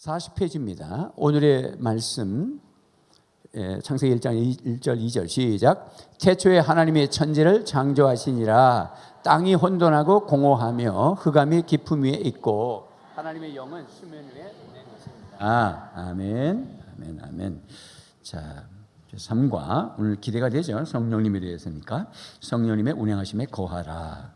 40페이지입니다. 오늘의 말씀 창세기 1장 1절 2절 시작. 태초에 하나님의 천지를 창조하시니라. 땅이 혼돈하고 공허하며 흑암이 깊음 위에 있고 하나님의 영은 수면 위에 운행하십니다. 아멘. 아멘. 아멘. 자, 3과 오늘 기대가 되죠. 성령님에 대해서니까 성령님의 운행하심에 거하라.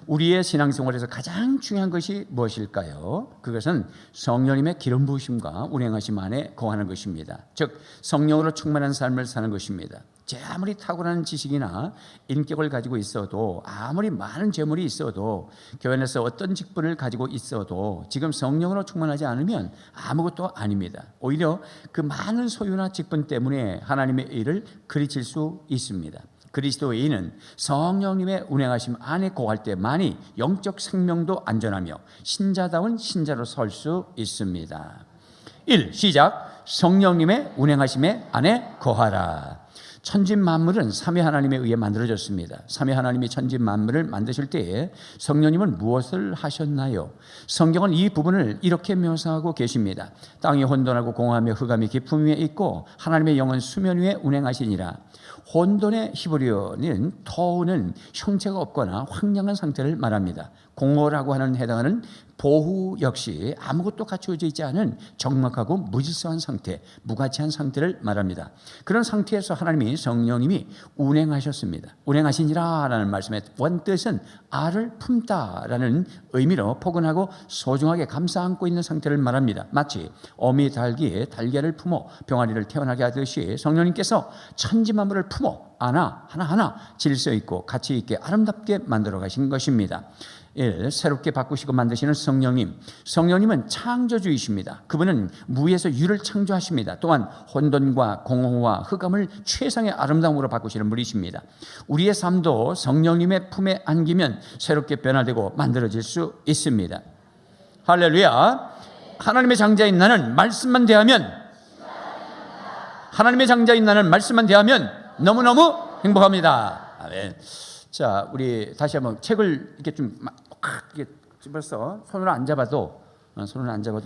우리의 신앙생활에서 가장 중요한 것이 무엇일까요? 그것은 성령님의 기름 부으심과 운행하심 안에 거하는 것입니다. 즉 성령으로 충만한 삶을 사는 것입니다. 제 아무리 탁월한 지식이나 인격을 가지고 있어도, 아무리 많은 재물이 있어도, 교회 안에서 어떤 직분을 가지고 있어도 지금 성령으로 충만하지 않으면 아무것도 아닙니다. 오히려 그 많은 소유나 직분 때문에 하나님의 일을 그르칠 수 있습니다. 그리스도인은 성령님의 운행하심 안에 거할 때만이 영적 생명도 안전하며 신자다운 신자로 설 수 있습니다. 1. 시작. 성령님의 운행하심에 안에 거하라. 천지 만물은 삼위 하나님에 의해 만들어졌습니다. 삼위 하나님이 천지 만물을 만드실 때에 성령님은 무엇을 하셨나요? 성경은 이 부분을 이렇게 묘사하고 계십니다. 땅이 혼돈하고 공허하며 흑암이 깊음 위에 있고 하나님의 영은 수면 위에 운행하시니라. 혼돈의 히브리어는 터우는 형체가 없거나 황량한 상태를 말합니다. 공허라고 하는 해당하는 보후 역시 아무것도 갖추어져 있지 않은 적막하고 무질서한 상태, 무가치한 상태를 말합니다. 그런 상태에서 하나님이 성령님이 운행하셨습니다. 운행하시니라 라는 말씀의 원뜻은 알을 품다라는 의미로 포근하고 소중하게 감싸 안고 있는 상태를 말합니다. 마치 어미 닭이 달걀을 품어 병아리를 태어나게 하듯이 성령님께서 천지 만물을 품어 안아 하나하나 질서 있고 가치 있게 아름답게 만들어 가신 것입니다. 1. 새롭게 바꾸시고 만드시는 성령님. 성령님은 창조주이십니다. 그분은 무에서 유를 창조하십니다. 또한 혼돈과 공허와 흑암을 최상의 아름다움으로 바꾸시는 분이십니다. 우리의 삶도 성령님의 품에 안기면 새롭게 변화되고 만들어질 수 있습니다. 할렐루야. 하나님의 장자인 나는 말씀만 대하면, 하나님의 장자인 나는 말씀만 대하면 너무너무 행복합니다. 아멘. 자, 우리 다시 한번 책을 이렇게 좀 이렇게 집어서 손으로 안 잡아도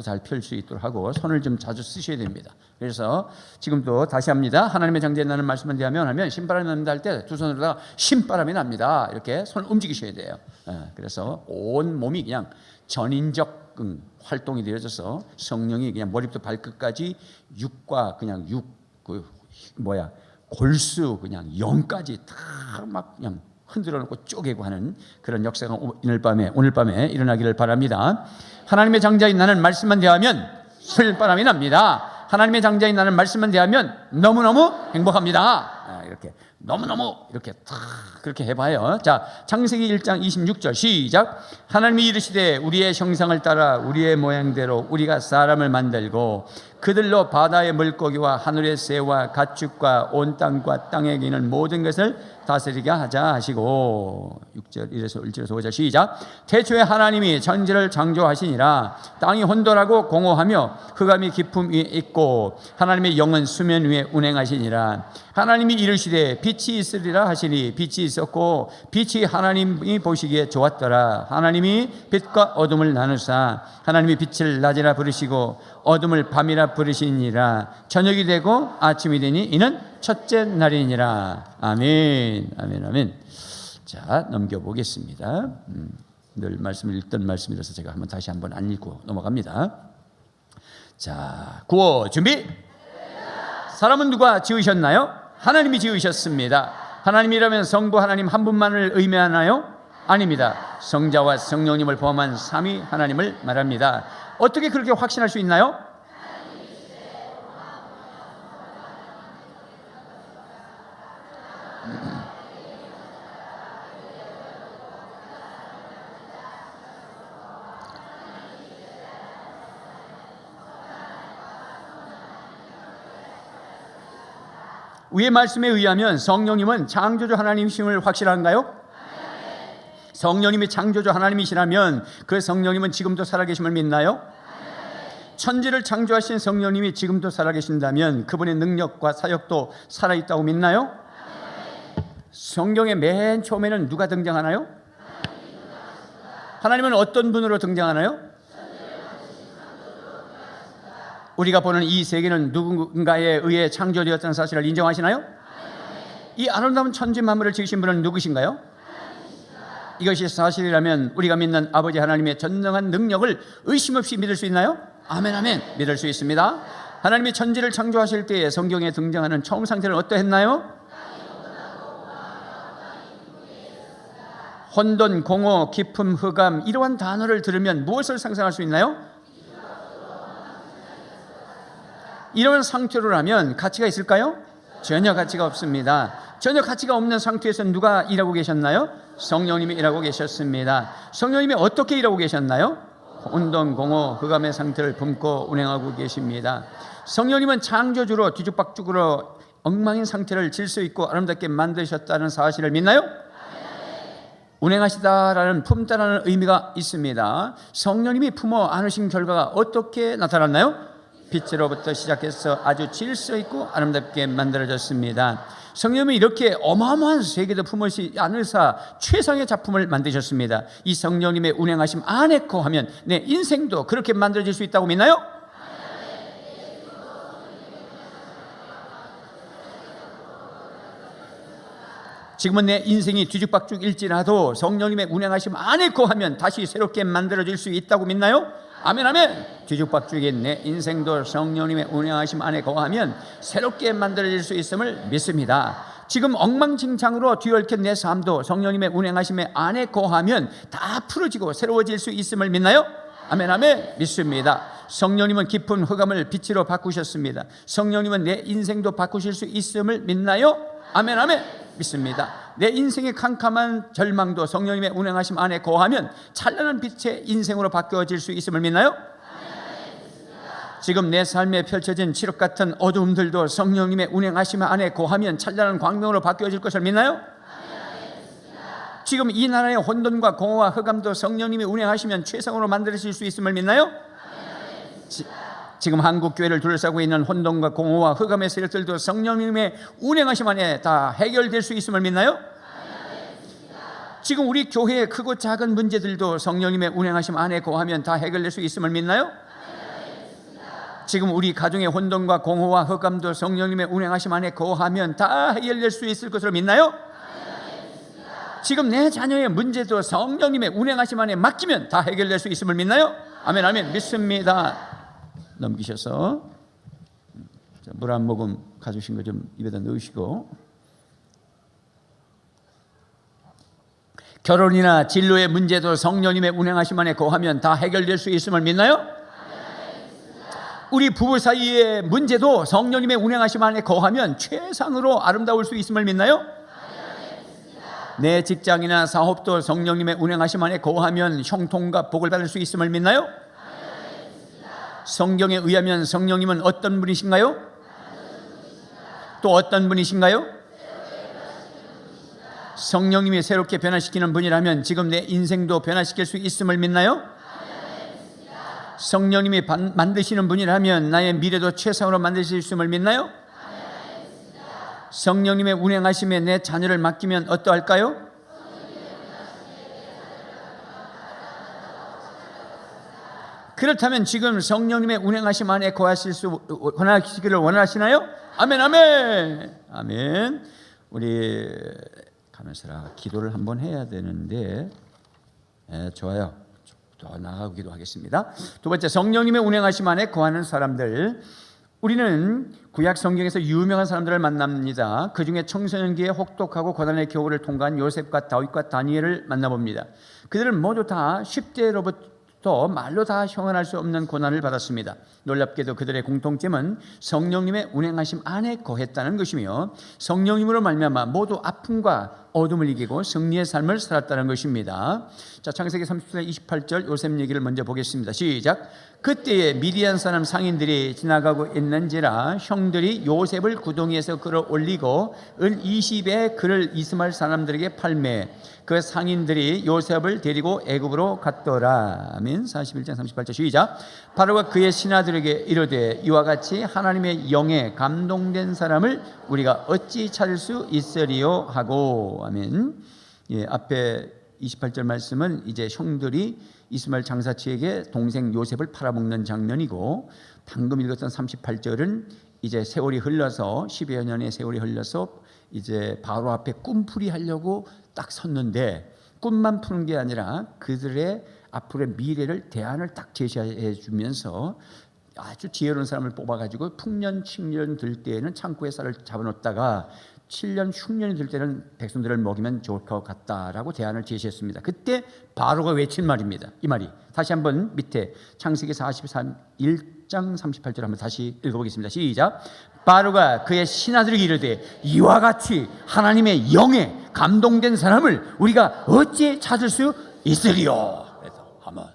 잘 펼 수 있도록 하고 손을 좀 자주 쓰셔야 됩니다. 그래서 지금도 다시 합니다. 하나님의 장자에 나는 말씀만 대하면 하면 신바람이 난다 할 때 두 손으로다가 신바람이 납니다. 이렇게 손을 움직이셔야 돼요. 그래서 온 몸이 그냥 전인적 활동이 되어져서 성령이 그냥 머리부터 발끝까지 육과 그냥 골수 그냥 영까지 다 막 그냥 흔들어 놓고 쪼개고 하는 그런 역사가 오늘 밤에 일어나기를 바랍니다. 하나님의 장자인 나는 말씀만 대하면 술바람이 납니다. 하나님의 장자인 나는 말씀만 대하면 너무너무 행복합니다. 이렇게 너무너무 이렇게 탁 그렇게 해봐요. 자, 창세기 1장 26절 시작. 하나님이 이르시되 우리의 형상을 따라 우리의 모양대로 우리가 사람을 만들고 그들로 바다의 물고기와 하늘의 새와 가축과 온 땅과 땅에 기는 모든 것을 다스리게 하자 하시고 6절 1에서 1절에서 5절 시작. 태초에 하나님이 천지를 창조하시니라. 땅이 혼돈하고 공허하며 흑암이 깊음 위에 있고 하나님의 영은 수면 위에 운행하시니라. 하나님이 이르시되 빛이 있으리라 하시니 빛이 있었고 빛이 하나님이 보시기에 좋았더라. 하나님이 빛과 어둠을 나누사 하나님이 빛을 낮이라 부르시고 어둠을 밤이라 부르시니라. 저녁이 되고 아침이 되니 이는 첫째 날이니라. 아멘. 아멘. 아멘. 자, 넘겨보겠습니다. 늘 말씀을 읽던 말씀이라서 제가 다시 한번 안 읽고 넘어갑니다. 자, 구호 준비. 사람은 누가 지으셨나요? 하나님이 지으셨습니다. 하나님이라면 성부 하나님 한 분만을 의미하나요? 아닙니다. 성자와 성령님을 포함한 삼위 하나님을 말합니다. 어떻게 그렇게 확신할 수 있나요? 위의 말씀에 의하면 성령님은 창조주 하나님이심을 확실한가요? 성령님이 창조주 하나님이시라면 그 성령님은 지금도 살아계심을 믿나요? 천지를 창조하신 성령님이 지금도 살아계신다면 그분의 능력과 사역도 살아있다고 믿나요? 성경의 맨 처음에는 누가 등장하나요? 하나님은 어떤 분으로 등장하나요? 우리가 보는 이 세계는 누군가에 의해 창조되었다는 사실을 인정하시나요? 이 아름다운 천지 만물을 지으신 분은 누구신가요? 이것이 사실이라면 우리가 믿는 아버지 하나님의 전능한 능력을 의심 없이 믿을 수 있나요? 아멘, 아멘. 믿을 수 있습니다. 하나님이 천지를 창조하실 때에 성경에 등장하는 처음 상태는 어떠했나요? 혼돈, 공허, 기쁨, 흑암, 이러한 단어를 들으면 무엇을 상상할 수 있나요? 이런 상태로라면 가치가 있을까요? 전혀 가치가 없습니다. 전혀 가치가 없는 상태에서 누가 일하고 계셨나요? 성령님이 일하고 계셨습니다. 성령님이 어떻게 일하고 계셨나요? 혼돈, 공허, 흑암의 상태를 품고 운행하고 계십니다. 성령님은 창조주로 뒤죽박죽으로 엉망인 상태를 질서 있고 아름답게 만드셨다는 사실을 믿나요? 운행하시다라는 품다라는 의미가 있습니다. 성령님이 품어 안으신 결과가 어떻게 나타났나요? 빛으로부터 시작해서 아주 질서 있고 아름답게 만들어졌습니다. 성령님이 이렇게 어마어마한 세계도 품으시 안으사 최상의 작품을 만드셨습니다. 이 성령님의 운행하심 안에 거하면 내 인생도 그렇게 만들어질 수 있다고 믿나요? 지금은 내 인생이 뒤죽박죽일지라도 성령님의 운행하심 안에 거하면 다시 새롭게 만들어질 수 있다고 믿나요? 아멘, 아멘. 뒤죽박죽인 내 인생도 성령님의 운행하심 안에 거하면 새롭게 만들어질 수 있음을 믿습니다. 지금 엉망진창으로 뒤얽힌 내 삶도 성령님의 운행하심 안에 거하면 다 풀어지고 새로워질 수 있음을 믿나요? 아멘, 아멘. 믿습니다. 성령님은 깊은 흑암을 빛으로 바꾸셨습니다. 성령님은 내 인생도 바꾸실 수 있음을 믿나요? 아멘, 아멘. 믿습니다. 내 인생의 캄캄한 절망도 성령님의 운행하심 안에 거하면 찬란한 빛의 인생으로 바뀌어질 수 있음을 믿나요? 지금 내 삶에 펼쳐진 칠흑 같은 어두움들도 성령님의 운행하심 안에 거하면 찬란한 광명으로 바뀌어질 것을 믿나요? 지금 이 나라의 혼돈과 공허와 흑암도 성령님이 운행하시면 최상으로 만들어질 수 있음을 믿나요? 지금 한국 교회를 둘러싸고 있는 혼돈과 공허와 흑암의 세력들도 성령님의 운행하심 안에 다 해결될 수 있음을 믿나요? 지금 우리 교회의 크고 작은 문제들도 성령님의 운행하심 안에 거하면 다 해결될 수 있음을 믿나요? 지금 우리 가정의 혼돈과 공허와 흑암도 성령님의 운행하심 안에 거하면 다 해결될 수 있을 것으로 믿나요? 지금 내 자녀의 문제도 성령님의 운행하심 안에 맡기면 다 해결될 수 있음을 믿나요? 아멘, 아멘. 믿습니다. 넘기셔서 물 한 모금 가져오신 거 좀 입에다 넣으시고, 결혼이나 진로의 문제도 성령님의 운행하심 안에 거하면 다 해결될 수 있음을 믿나요? 우리 부부 사이의 문제도 성령님의 운행하심 안에 거하면 최상으로 아름다울 수 있음을 믿나요? 내 직장이나 사업도 성령님의 운행하심 안에 거하면 형통과 복을 받을 수 있음을 믿나요? 성경에 의하면 성령님은 어떤 분이신가요? 또 어떤 분이신가요? 성령님이 새롭게 변화시키는 분이라면 지금 내 인생도 변화시킬 수 있음을 믿나요? 성령님이 만드시는 분이라면 나의 미래도 최상으로 만드실 수 있음을 믿나요? 성령님의 운행하심에 내 자녀를 맡기면 어떠할까요? 그렇다면 지금 성령님의 운행하심 안에 거하시기를 원하시나요? 아멘, 아멘. 아멘. 우리 가면서라 기도를 한번 해야 되는데, 좋아요. 더 나아가고 기도하겠습니다. 두 번째, 성령님의 운행하심 안에 거하는 사람들. 우리는 구약 성경에서 유명한 사람들을 만납니다. 그 중에 청소년기에 혹독하고 고난의 겨울을 통과한 요셉과 다윗과 다니엘을 만나봅니다. 그들은 모두 다 10대로부터 말로 다 형언할 수 없는 고난을 받았습니다. 놀랍게도 그들의 공통점은 성령님의 운행하심 안에 거했다는 것이며, 성령님으로 말미암아 모두 아픔과 어둠을 이기고 승리의 삶을 살았다는 것입니다. 자, 창세기 30장 28절 요셉 얘기를 먼저 보겠습니다. 시작. 그때에 미디안 사람 상인들이 지나가고 있는지라 형들이 요셉을 구덩이에서 끌어올리고 은 20에 그를 이스마엘 사람들에게 팔매 그 상인들이 요셉을 데리고 애굽으로 갔더라. 아멘. 41장 38절 시작. 바로가 그의 신하들에게 이르되 이와 같이 하나님의 영에 감동된 사람을 우리가 어찌 찾을 수 있으리요 하고. 아멘. 예, 앞에 28절 말씀은 이제 형들이 이스마엘 장사치에게 동생 요셉을 팔아먹는 장면이고, 방금 읽었던 38절은 이제 세월이 흘러서 10여 년의 세월이 흘러서 이제 바로 앞에 꿈풀이 하려고 딱 섰는데, 꿈만 푸는 게 아니라 그들의 앞으로의 미래를, 대안을 딱 제시해 주면서 아주 지혜로운 사람을 뽑아가지고 풍년 칙년 들 때에는 창고에 쌀을 잡아놓다가 7년 흉년이 들 때는 백성들을 먹이면 좋을 것 같다라고 대안을 제시했습니다. 그때 바로가 외친 말입니다. 이 말이 다시 한번 밑에 창세기 43 1장 38절 한번 다시 읽어보겠습니다. 시작. 바로가 그의 신하들에게 이르되 이와 같이 하나님의 영에 감동된 사람을 우리가 어찌 찾을 수 있으리요. 그래서 한번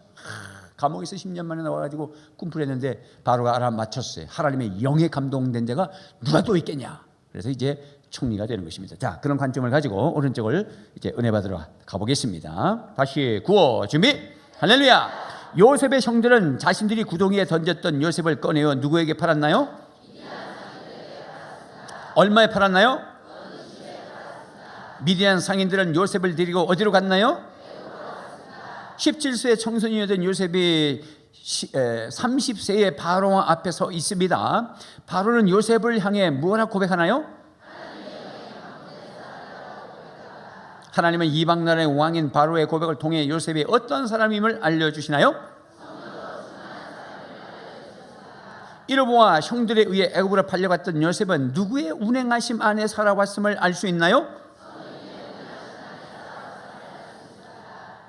감옥에서 10년 만에 나와가지고 꿈풀했는데 바로가 알아맞혔어요. 하나님의 영에 감동된 자가 누가 또 있겠냐. 그래서 이제 총리가 되는 것입니다. 자, 그런 관점을 가지고 오른쪽을 이제 은혜 받으러 가보겠습니다. 다시 구호 준비. 할렐루야. 요셉의 형들은 자신들이 구덩이에 던졌던 요셉을 꺼내어 누구에게 팔았나요? 얼마에 팔았나요? 미디안 상인들은 요셉을 데리고 어디로 갔나요? 17세의 청소년이었던 요셉이 30세의 바로 앞에 서 있습니다. 바로는 요셉을 향해 무엇라 고백하나요? 하나님은 이방 나라의 왕인 바로의 고백을 통해 요셉이 어떤 사람임을 알려주시나요? 이로 보아 형들에 의해 애굽으로 팔려갔던 요셉은 누구의 운행하심 안에 살아왔음을 알 수 있나요?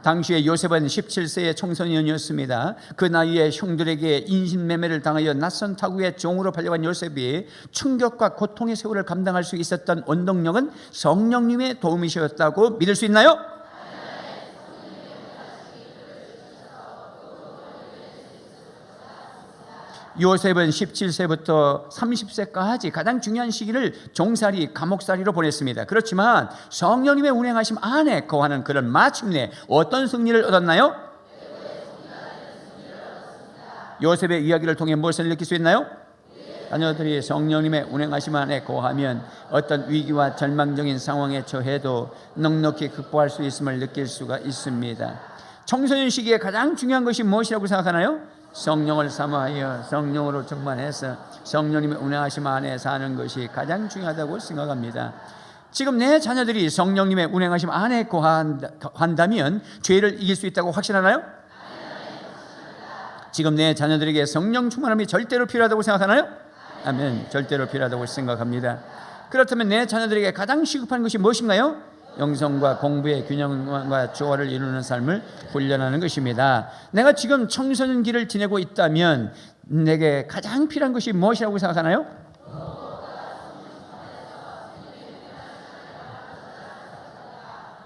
당시에 요셉은 17세의 청소년이었습니다. 그 나이에 형들에게 인신매매를 당하여 낯선 타국의 종으로 팔려간 요셉이 충격과 고통의 세월을 감당할 수 있었던 원동력은 성령님의 도움이셨다고 믿을 수 있나요? 요셉은 17세부터 30세까지 가장 중요한 시기를 종살이, 감옥살이로 보냈습니다. 그렇지만 성령님의 운행하심 안에 거하는 그런 마침내 어떤 승리를 얻었나요? 요셉의 이야기를 통해 무엇을 느낄 수 있나요? 자녀들이 성령님의 운행하심 안에 거하면 어떤 위기와 절망적인 상황에 처해도 넉넉히 극복할 수 있음을 느낄 수가 있습니다. 청소년 시기에 가장 중요한 것이 무엇이라고 생각하나요? 성령을 사모하여 성령으로 충만해서 성령님의 운행하심 안에 사는 것이 가장 중요하다고 생각합니다. 지금 내 자녀들이 성령님의 운행하심 안에 거한다면 죄를 이길 수 있다고 확신하나요? 지금 내 자녀들에게 성령 충만함이 절대로 필요하다고 생각하나요? 아멘. 절대로 필요하다고 생각합니다. 그렇다면 내 자녀들에게 가장 시급한 것이 무엇인가요? 영성과 공부의 균형과 조화를 이루는 삶을 훈련하는 것입니다. 내가 지금 청소년기를 지내고 있다면 내게 가장 필요한 것이 무엇이라고 생각하나요?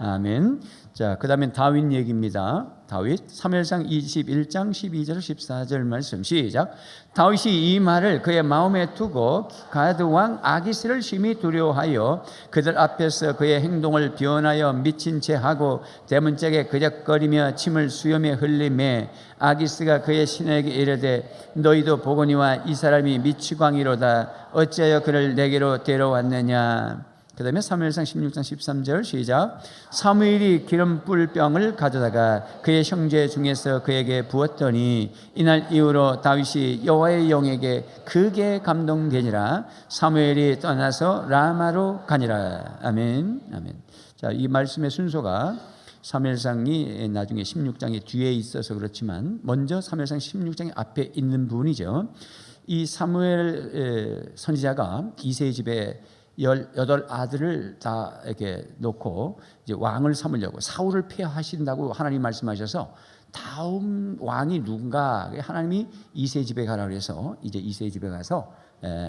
아멘. 자, 그 다음엔 다윗 얘기입니다. 다윗 사무엘상 21장 12절 14절 말씀 시작. 다윗이 이 말을 그의 마음에 두고 가드 왕 아기스를 심히 두려워하여 그들 앞에서 그의 행동을 변하여 미친 채 하고 대문짝에 그적거리며 침을 수염에 흘리매 아기스가 그의 신에게 이르되 너희도 보거니와 이 사람이 미치광이로다. 어찌하여 그를 내게로 데려왔느냐. 그 다음에 사무엘상 16장 13절 시작. 사무엘이 기름불 병을 가져다가 그의 형제 중에서 그에게 부었더니 이날 이후로 다윗이 여호와의 영에게 크게 감동되니라. 사무엘이 떠나서 라마로 가니라. 아멘. 아멘. 자, 이 말씀의 순서가 사무엘상이 나중에 16장이 뒤에 있어서 그렇지만 먼저 사무엘상 16장이 앞에 있는 부분이죠. 이 사무엘 선지자가 이새의 집에 18 아들을 다 이렇게 놓고 이제 왕을 삼으려고 사울을 폐하신다고 하나님 말씀하셔서 다음 왕이 누군가 하나님이 이새 집에 가라 그래서 이제 이새 집에 가서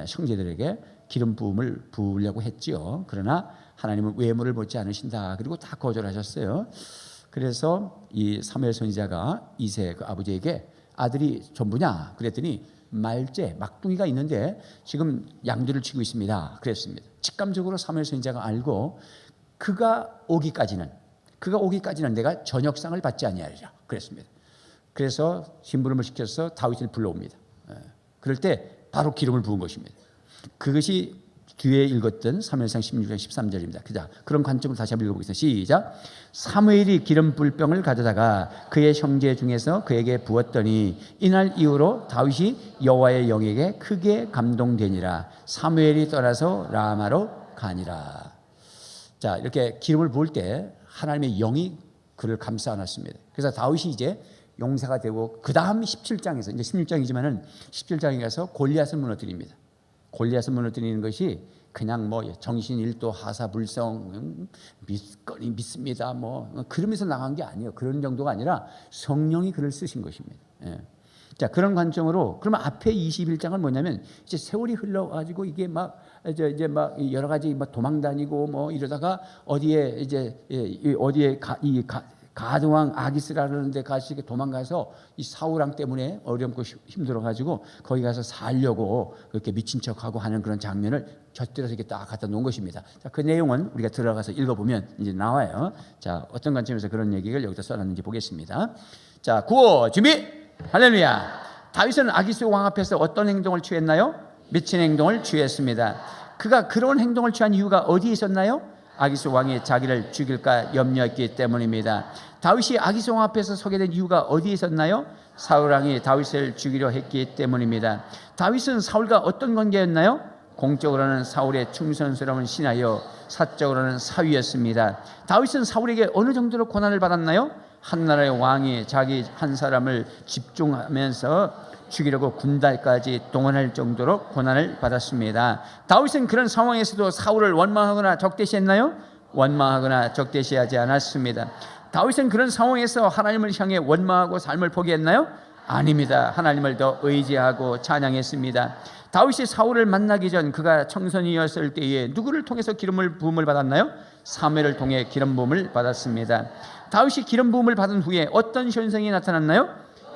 형제들에게 기름 부음을 부으려고 했지요. 그러나 하나님은 외모를 보지 않으신다. 그리고 다 거절하셨어요. 그래서 이 사무엘 선지자가 이새 그 아버지에게 아들이 전부냐 그랬더니 말째 막둥이가 있는데 지금 양들을 치고 있습니다. 그랬습니다. 직감적으로 사무엘 선지자가 알고 그가 오기까지는 내가 저녁상을 받지 아니하리라 그랬습니다. 그래서 심부름을 시켜서 다윗을 불러옵니다. 그럴 때 바로 기름을 부은 것입니다. 그것이 뒤에 읽었던 사무엘상 16장 13절입니다. 그런 관점으로 다시 한번 읽어보겠습니다. 시작. 사무엘이 기름 불병을 가져다가 그의 형제 중에서 그에게 부었더니 이날 이후로 다윗이 여호와의 영에게 크게 감동되니라. 사무엘이 떠나서 라마로 가니라. 자, 이렇게 기름을 부을 때 하나님의 영이 그를 감싸 안았습니다. 그래서 다윗이 이제 용사가 되고 그 다음 17장에서 이제 16장이지만은 17장에 가서 골리앗을 무너뜨립니다. 골리앗을 무너뜨리는 것이 그냥 뭐 정신일도 하사불성 믿거니 믿습니다 뭐 그러면서 나간 게 아니에요. 그런 정도가 아니라 성령이 그를 쓰신 것입니다. 예. 자, 그런 관점으로 그러면 앞에 21장은 뭐냐면 이제 세월이 흘러가지고 이게 막 이제 막 여러 가지 막 도망 다니고 뭐 이러다가 어디에 이제 어디에 가드왕 아기스라는 데 가시게 도망가서 이 사울왕 때문에 어렵고 힘들어가지고 거기 가서 살려고 그렇게 미친 척하고 하는 그런 장면을 곁들여서 이렇게 딱 갖다 놓은 것입니다. 자, 그 내용은 우리가 들어가서 읽어보면 이제 나와요. 자, 어떤 관점에서 그런 얘기를 여기다 써놨는지 보겠습니다. 자, 구호 준비. 할렐루야. 다윗은 아기스 왕 앞에서 어떤 행동을 취했나요? 미친 행동을 취했습니다. 그가 그런 행동을 취한 이유가 어디에 있었나요? 아기스 왕이 자기를 죽일까 염려했기 때문입니다. 다윗이 아기스 왕 앞에서 서게 된 이유가 어디에 있었나요? 사울 왕이 다윗을 죽이려 했기 때문입니다. 다윗은 사울과 어떤 관계였나요? 공적으로는 사울의 충성스러운 신하여 사적으로는 사위였습니다. 다윗은 사울에게 어느 정도로 고난을 받았나요? 한 나라의 왕이 자기 한 사람을 집중하면서 죽이려고 군단까지 동원할 정도로 고난을 받았습니다. 다윗은 그런 상황에서도 사울을 원망하거나 적대시했나요? 원망하거나 적대시하지 않았습니다. 다윗은 그런 상황에서 하나님을 향해 원망하고 삶을 포기했나요? 아닙니다. 하나님을 더 의지하고 찬양했습니다. 다윗이 사울을 만나기 전 그가 청소년이었을 때에 누구를 통해서 기름을 부음을 받았나요? 사무엘을 통해 기름 부음을 받았습니다. 다윗이 기름 부음을 받은 후에 어떤 현상이 나타났나요?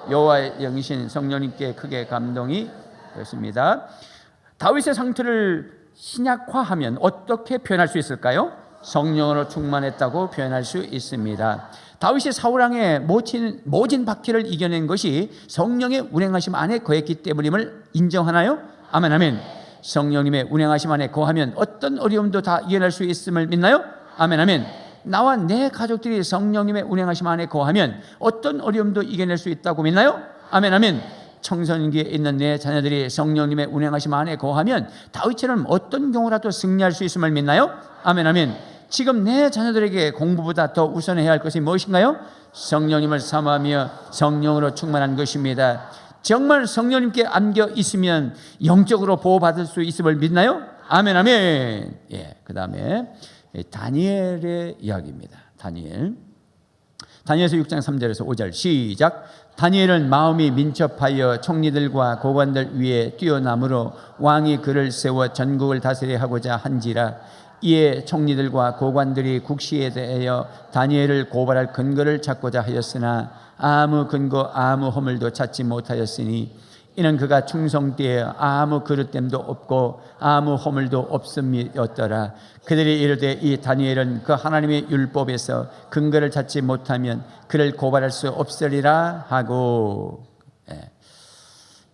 여호와의 영이신 성령님께 크게 감동이 되었습니다. 다윗의 상태를 신약화하면 어떻게 표현할 수 있을까요? 성령으로 충만했다고 표현할 수 있습니다. 다윗이 사울왕의 모진 박해를 이겨낸 것이 성령의 운행하심 안에 거했기 때문임을 인정하나요? 아멘 아멘. 성령님의 운행하심 안에 거하면 어떤 어려움도 다 이겨낼 수 있음을 믿나요? 아멘 아멘. 나와 내 가족들이 성령님의 운행하심 안에 거하면 어떤 어려움도 이겨낼 수 있다고 믿나요? 아멘 아멘. 청소년기에 있는 내 자녀들이 성령님의 운행하심 안에 거하면 다윗처럼 어떤 경우라도 승리할 수 있음을 믿나요? 아멘 아멘. 지금 내 자녀들에게 공부보다 더 우선해야 할 것이 무엇인가요? 성령님을 사모하며 성령으로 충만한 것입니다. 정말 성령님께 안겨 있으면 영적으로 보호받을 수 있음을 믿나요? 아멘 아멘. 예, 그 다음에 다니엘의 이야기입니다. 다니엘서 6장 3절에서 5절 시작. 다니엘은 마음이 민첩하여 총리들과 고관들 위에 뛰어남으로 왕이 그를 세워 전국을 다스려 하고자 한지라. 이에 총리들과 고관들이 국시에 대하여 다니엘을 고발할 근거를 찾고자 하였으나 아무 근거 아무 허물도 찾지 못하였으니 이는 그가 충성되어 아무 그릇됨도 없고 아무 허물도 없음이었더라. 그들이 이르되 이 다니엘은 그 하나님의 율법에서 근거를 찾지 못하면 그를 고발할 수 없으리라 하고. 예.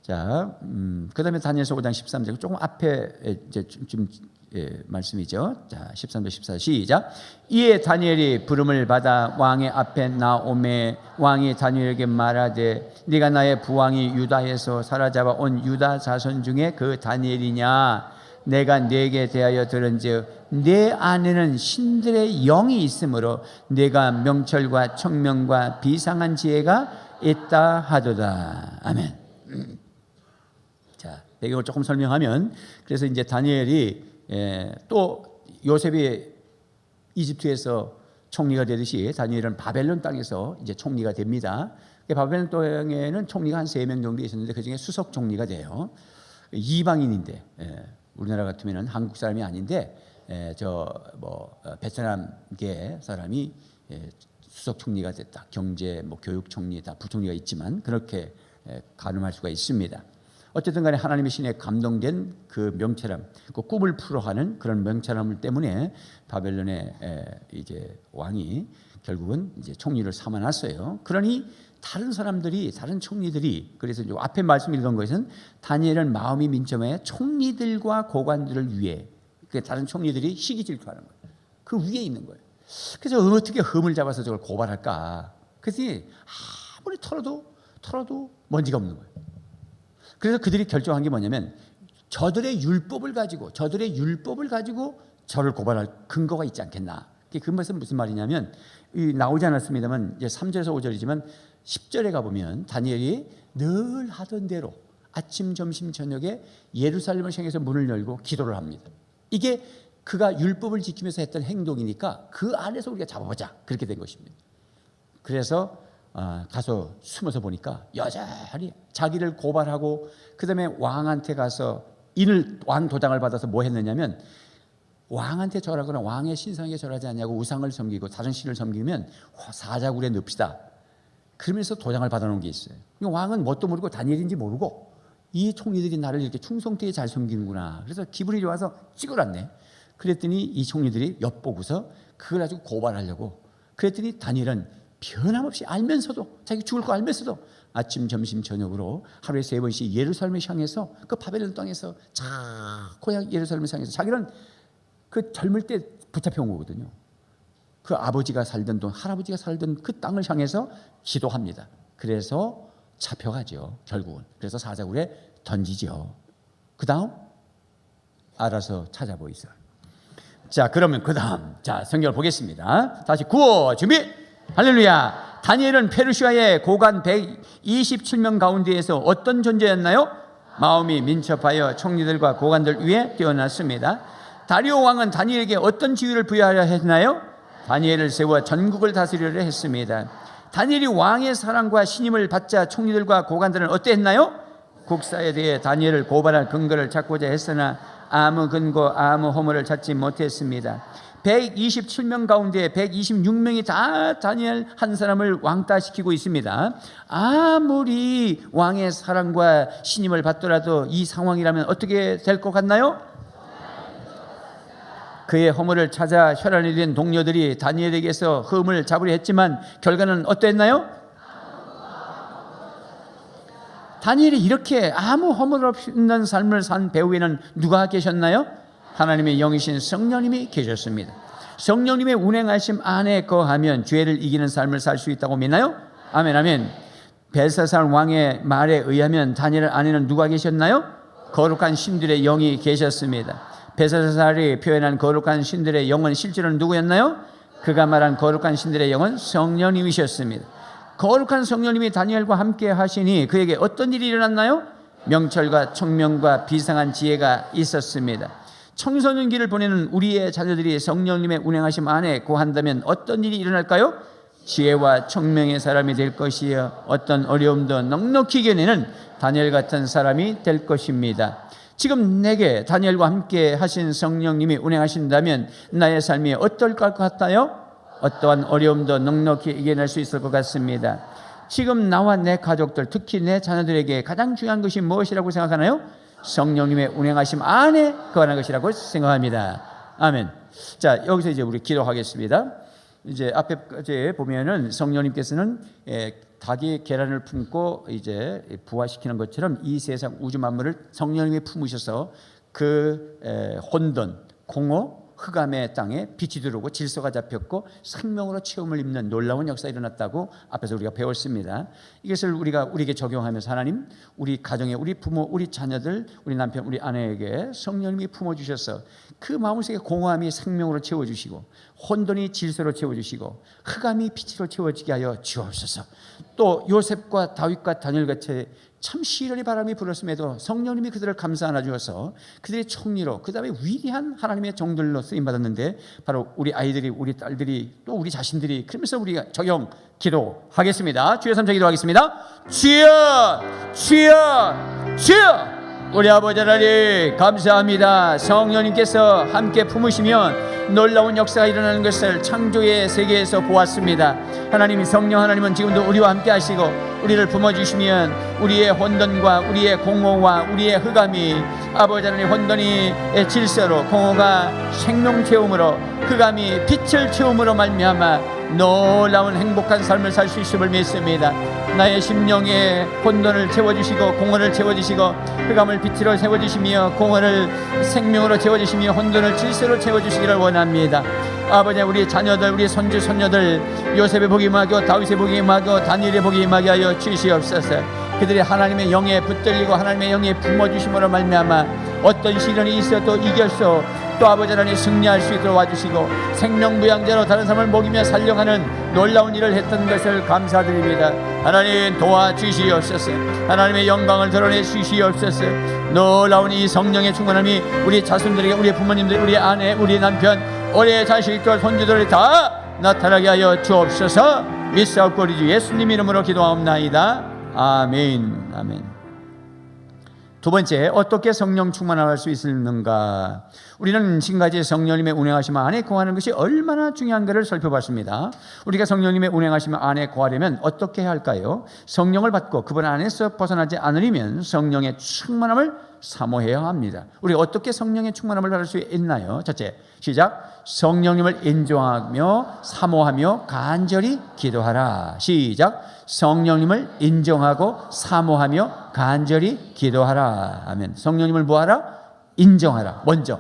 자, 그다음에 다니엘서 5장 13절 조금 앞에 이제 좀 말씀이죠. 자, 13절 14절 시작. 이에 다니엘이 부름을 받아 왕의 앞에 나오매 왕이 다니엘에게 말하되 네가 나의 부왕이 유다에서 사로잡아 온 유다 자손 중에 그 다니엘이냐? 내가 네게 대하여 들은즉 네 안에는 신들의 영이 있으므로 네가 명철과 청명과 비상한 지혜가 있다 하도다. 아멘. 자, 배경을 조금 설명하면 그래서 이제 다니엘이 또 요셉이 이집트에서 총리가 되듯이 다니엘은 바벨론 땅에서 이제 총리가 됩니다. 바벨론 땅에는 총리가 한 3명 정도 있었는데 그 중에 수석 총리가 돼요. 이방인인데 우리나라 같으면 한국 사람이 아닌데 베트남계 사람이 수석 총리가 됐다. 경제, 교육 총리 다 부총리가 있지만 그렇게 가늠할 수가 있습니다. 어쨌든 간에 하나님의 신에 감동된 그 명철함, 그 꿈을 풀어가는 그런 명철함 때문에 바벨론의 이제 왕이 결국은 이제 총리를 삼아놨어요. 그러니 다른 사람들이, 다른 총리들이, 그래서 앞에 말씀 읽은 것은 다니엘은 마음이 민첩해 총리들과 고관들을 위해 그 다른 총리들이 시기 질투하는 거예요. 그 위에 있는 거예요. 그래서 어떻게 흠을 잡아서 저걸 고발할까? 그랬더니 아무리 털어도 먼지가 없는 거예요. 그래서 그들이 결정한 게 뭐냐면 저들의 율법을 가지고 저를 고발할 근거가 있지 않겠나. 그 말씀 무슨 말이냐면 나오지 않았습니다만 이제 3절에서 5절이지만 10절에 가보면 다니엘이 늘 하던 대로 아침, 점심, 저녁에 예루살렘을 향해서 문을 열고 기도를 합니다. 이게 그가 율법을 지키면서 했던 행동이니까 그 안에서 우리가 잡아보자, 그렇게 된 것입니다. 그래서 가서 숨어서 보니까 여전히 자기를 고발하고 그 다음에 왕한테 가서 왕 도장을 받아서 뭐 했느냐면 왕한테 절하거나 왕의 신상에 절하지 않냐고 우상을 섬기고 다른 신을 섬기면 사자굴에 넣읍시다, 그러면서 도장을 받아놓은 게 있어요. 왕은 뭣도 모르고 다니엘인지 모르고 이 총리들이 나를 이렇게 충성되게 잘 섬기는구나, 그래서 기분이 좋아서 찍어놨네. 그랬더니 이 총리들이 엿보고서 그걸 가지고 고발하려고. 그랬더니 다니엘은 변함없이 알면서도, 자기 죽을 거 알면서도 아침, 점심, 저녁으로 하루에 3번씩 예루살렘을 향해서 그 바벨론 땅에서 고향 예루살렘을 향해서, 자기는 그 젊을 때 붙잡혀온 거거든요. 그 아버지가 살던 돈, 할아버지가 살던 그 땅을 향해서 기도합니다. 그래서 잡혀가죠, 결국은. 그래서 사자굴에 던지죠. 그 다음 알아서 찾아보이소. 자, 그러면 그 다음, 자, 성경을 보겠습니다. 다시 구호 준비. 할렐루야. 다니엘은 페르시아의 고관 127명 가운데에서 어떤 존재였나요? 마음이 민첩하여 총리들과 고관들 위에 뛰어났습니다. 다리오 왕은 다니엘에게 어떤 지위를 부여하려 했나요? 다니엘을 세워 전국을 다스리려 했습니다. 다니엘이 왕의 사랑과 신임을 받자 총리들과 고관들은 어땠나요? 국사에 대해 다니엘을 고발할 근거를 찾고자 했으나 아무 근거, 아무 허물을 찾지 못했습니다. 127명 가운데 126명이 다 다니엘 한 사람을 왕따시키고 있습니다. 아무리 왕의 사랑과 신임을 받더라도 이 상황이라면 어떻게 될 것 같나요? 그의 허물을 찾아 혈안이 된 동료들이 다니엘에게서 흠을 잡으려 했지만 결과는 어땠나요? 다니엘이 이렇게 아무 허물 없는 삶을 산 배후에는 누가 계셨나요? 하나님의 영이신 성령님이 계셨습니다. 성령님의 운행하심 안에 거하면 죄를 이기는 삶을 살 수 있다고 믿나요? 아멘, 아멘. 벨사살 왕의 말에 의하면 다니엘 안에는 누가 계셨나요? 거룩한 신들의 영이 계셨습니다. 벨사살이 표현한 거룩한 신들의 영은 실제로는 누구였나요? 그가 말한 거룩한 신들의 영은 성령님이셨습니다. 거룩한 성령님이 다니엘과 함께 하시니 그에게 어떤 일이 일어났나요? 명철과 총명과 비상한 지혜가 있었습니다. 청소년기를 보내는 우리의 자녀들이 성령님의 운행하심 안에 거한다면 어떤 일이 일어날까요? 지혜와 총명의 사람이 될 것이요 어떤 어려움도 넉넉히 이겨내는 다니엘 같은 사람이 될 것입니다. 지금 내게 다니엘과 함께 하신 성령님이 운행하신다면 나의 삶이 어떨 것 같아요? 어떠한 어려움도 넉넉히 이겨낼 수 있을 것 같습니다. 지금 나와 내 가족들, 특히 내 자녀들에게 가장 중요한 것이 무엇이라고 생각하나요? 성령님의 운행하심 안에 거하는 것이라고 생각합니다. 아멘. 자, 여기서 이제 우리 기도하겠습니다. 이제 앞에 보면은 성령님께서는 닭이 계란을 품고 이제 부화시키는 것처럼 이 세상 우주 만물을 성령님이 품으셔서 그 혼돈, 공허, 흑암의 땅에 빛이 들어오고 질서가 잡혔고 생명으로 체험을 입는 놀라운 역사가 일어났다고 앞에서 우리가 배웠습니다. 이것을 우리에게 적용하면서 하나님, 우리 가정에 우리 부모, 우리 자녀들, 우리 남편, 우리 아내에게 성령님이 품어주셔서 그 마음속에 공허함이 생명으로 채워주시고 혼돈이 질서로 채워주시고 흑암이 빛으로 채워지게 하여 주옵소서. 또 요셉과 다윗과 다니엘같이 참 시련의 바람이 불었음에도 성령님이 그들을 감싸 안아주어서 그들의 총리로 그 다음에 위대한 하나님의 종들로 쓰임받았는데 바로 우리 아이들이, 우리 딸들이, 또 우리 자신들이. 그러면서 우리가 적용 기도하겠습니다. 주여 삼차 기도하겠습니다. 주여, 주여, 주여. 우리 아버지 하나님 감사합니다. 성령님께서 함께 품으시면 놀라운 역사가 일어나는 것을 창조의 세계에서 보았습니다. 하나님, 성령 하나님은 지금도 우리와 함께 하시고 우리를 품어주시면 우리의 혼돈과 우리의 공허와 우리의 흑암이, 아버지 하나님, 혼돈이 질서로, 공허가 생명 체험으로, 흑암이 빛을 체험으로 말미암아 놀라운 행복한 삶을 살 수 있음을 믿습니다. 나의 심령에 혼돈을 채워주시고 공허를 채워주시고 흑암을 빛으로 채워주시며 공허를 생명으로 채워주시며 혼돈을 질서로 채워주시기를 원합니다. 아버지, 우리 자녀들, 우리 손주 손녀들 요셉의 복이 임하고 다윗의 복이 임하고 다니엘의 복이 임하게 하여 주시옵소서. 그들이 하나님의 영에 붙들리고 하나님의 영에 품어주심으로 말미암아 어떤 시련이 있어도 이겨서 또 아버지 하나님 승리할 수 있도록 와주시고 생명부양자로 다른 사람을 먹이며 살려가는 놀라운 일을 했던 것을 감사드립니다. 하나님 도와주시옵소서. 하나님의 영광을 드러내 주시옵소서. 놀라운 이 성령의 충만함이 우리 자손들에게, 우리 부모님들, 우리 아내, 우리 남편, 우리 자식들, 손주들이 다 나타나게 하여 주옵소서. 믿사옵고 우리 주 예수님 이름으로 기도하옵나이다. 아멘. 아멘. 두 번째, 어떻게 성령 충만을 할 수 있는가? 우리는 지금까지 성령님의 운행하심 안에 거하는 것이 얼마나 중요한가를 살펴봤습니다. 우리가 성령님의 운행하심 안에 거하려면 어떻게 해야 할까요? 성령을 받고 그분 안에서 벗어나지 않으려면 성령의 충만함을 사모해야 합니다. 우리가 어떻게 성령의 충만함을 받을 수 있나요? 첫째, 시작. 성령님을 인정하며 사모하며 간절히 기도하라. 시작. 성령님을 인정하고 사모하며 간절히 기도하라. 아멘. 성령님을 뭐하라? 인정하라. 먼저